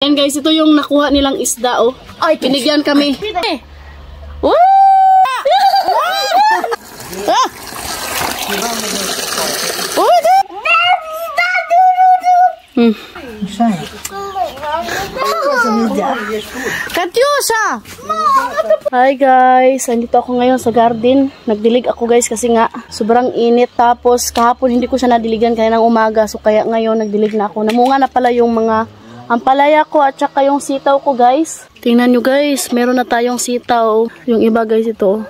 Yan guys, ito yung nakuha nilang isda oh. Ay, binigyan kami. Woo! Katyusha! Hi guys, andito ako ngayon sa garden. Nagdilig ako guys kasi nga sobrang init. Tapos kahapon hindi ko siya nadiligan kaya ng umaga. So kaya ngayon nagdilig na ako. Namunga na pala yung mga ampalaya ko at saka yung sitaw ko guys. Tingnan nyo guys, meron na tayong sitaw. Yung iba guys ito.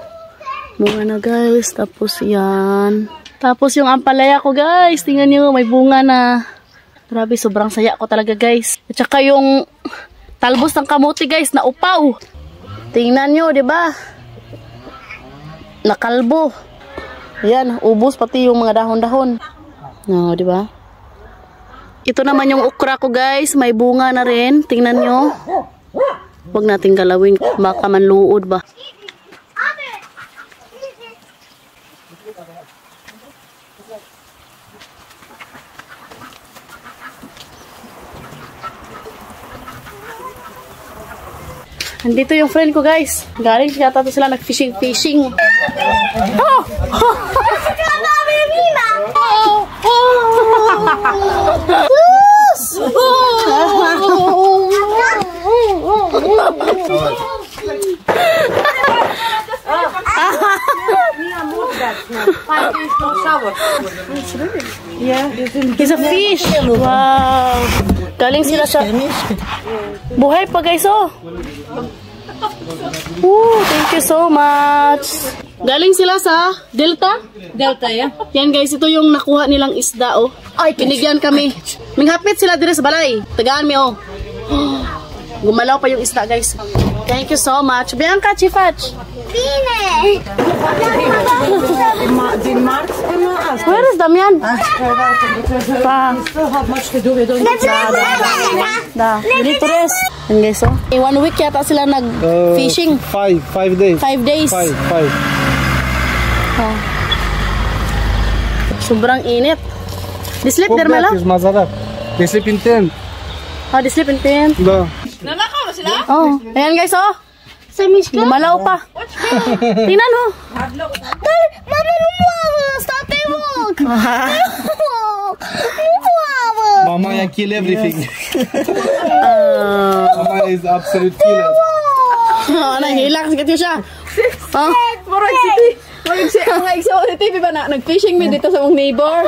Bunga na guys. Tapos yan. Tapos yung ampalaya ko guys. Tingnan nyo, may bunga na. Grabe, sobrang saya ko talaga guys. At saka yung talbos ng kamuti guys, na upaw. Tingnan nyo, di ba? Nakalbo. Ayan, ubos pati yung mga dahon-dahon. No, di ba? Ito naman yung okra ko guys, may bunga na rin. Tingnan nyo. Huwag nating galawin, baka manluod ba. Andito yung friend ko guys. Galing yata to sila nag-fishing. Oh! It's a fish. Wow. Galing sila sa buhay pa guys oh. Thank you so much. Galing sila sa Delta? Delta, yeah. Yan guys, ito yung nakuha nilang isda oh. Ay, binigyan kami. Minghapit sila dire sa balay. Tagaan mi oh. Gumalaw pa yung isda guys. Thank you so much. Bianca, Chifach. Where is Damian? We need to rest. And guys, oh. 1 week yata sila nag-fishing. 5 days. 5 days. 5. Oh. Sobrang init. They sleep there, Mela? They sleep in tent. Oh, they sleep in tent. Nanakaw na sila? Oh, ayan guys, oh. Gumalaw pa. Tingnan mo. Mama, stop the walk. Mama, I kill everything. Mama is absolute killer. Nahilak siya siya. Oh. Marag siya sa TV ba na nag-fishing me dito sa mong neighbor?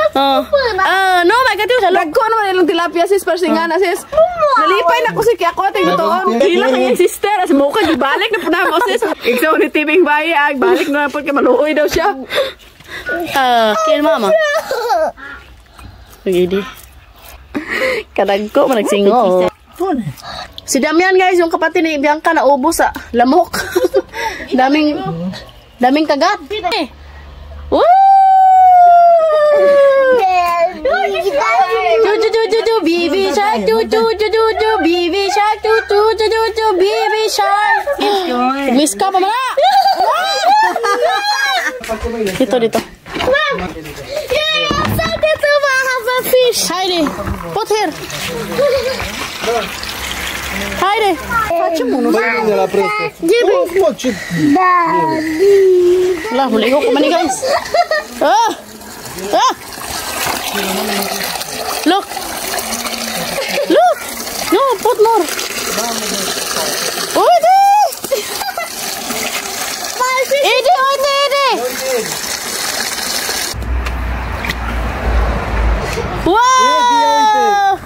No, may Katyusha. Nagko naman ilang tilapia sis persingan na sis. Nalipay na ko si Kiako at yung doon. Hila kang yung sister. As mo ka, balik na po na mo sis. Iksaw ni TV bayag. Balik na po kay maluoy daw siya. Kill mama. Pagidi. Kadagko, managsingo. Si Damian guys, yung kapatid ni Bianca na ubos sa lamok. daming kagat. Woo! Baby shark, baby shark, baby shark. Miss ka pa mana? Dito. Mom, you're excited to have a fish. Heidi, put here. Heidi. Lah, boleh ikut kemana guys? Look. No, put more. Ede. Wow.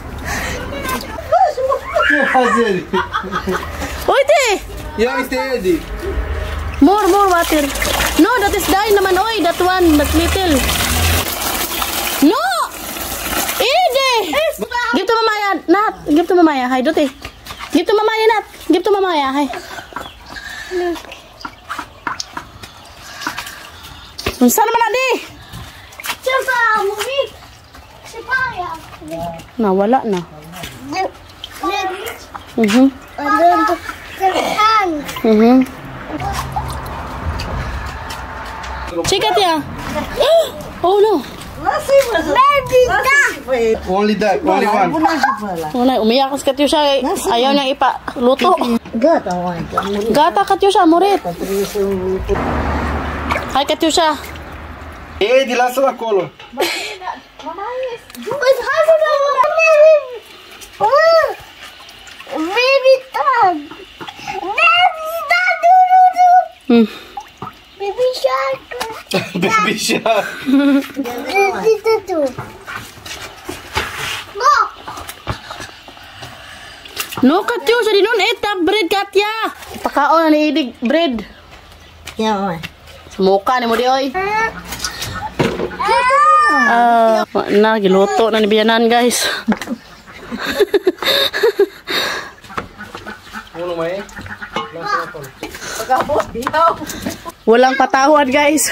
Ede. More water. No, that is dying naman. Oy, that one, that little. No! Ede! Give to Mamaya, Nat. Give to Mamaya. Hi, Dote. Give to Mamaya, Nat. Give to Mamaya. Hi. Saan naman adi? Siya movie. Si Paya. Nawala na. Check it ya. Oh no. Baby, Only that, only one. Unay, umiyak ka si Katyusha. Ayaw niyang ipaluto. Gata, Katyusha, murit. Hi, Katyusha. Hey, di lasso a colo. Baby dog. Baby shark. Baby shark. Go. No, Katyusha, di nun eta bread, Katya. Pakaon na niidig bread. Sumuka ni mo di, oy. Na, giluto na ni Biyanan, guys. Uno mai. Walang patawad, guys.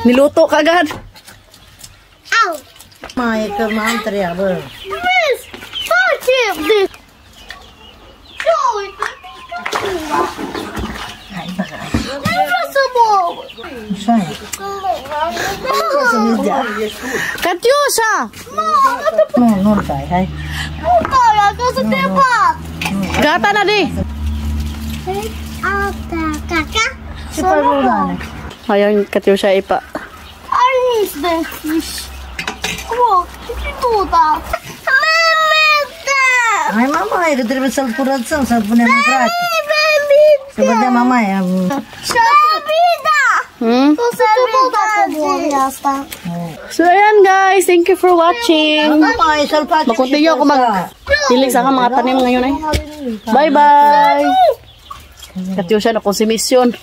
Niluto kagad. Ow. Mai ke mantre abang. This. Touch it. This. No, it's impossible. Sai. Katyusha! No sai hai. Kaya kasi tepat. Gata na di. Kaka. Siapa bulan? Ayaw yung Katyusha ipa. I need the fish. Look, itu dah. Mama. Ai mama ai que trebuie să-l curățăm, să-l punem în practic. Baby. Să vedem mama aia. Baby da. O să te băga asta. So, ayan guys. Thank you for watching. Mama ai să-l faci. Makunti ako mag-dilig sa mga tanim ngayon ay. Bye-bye! Katyusha na konsumisyon.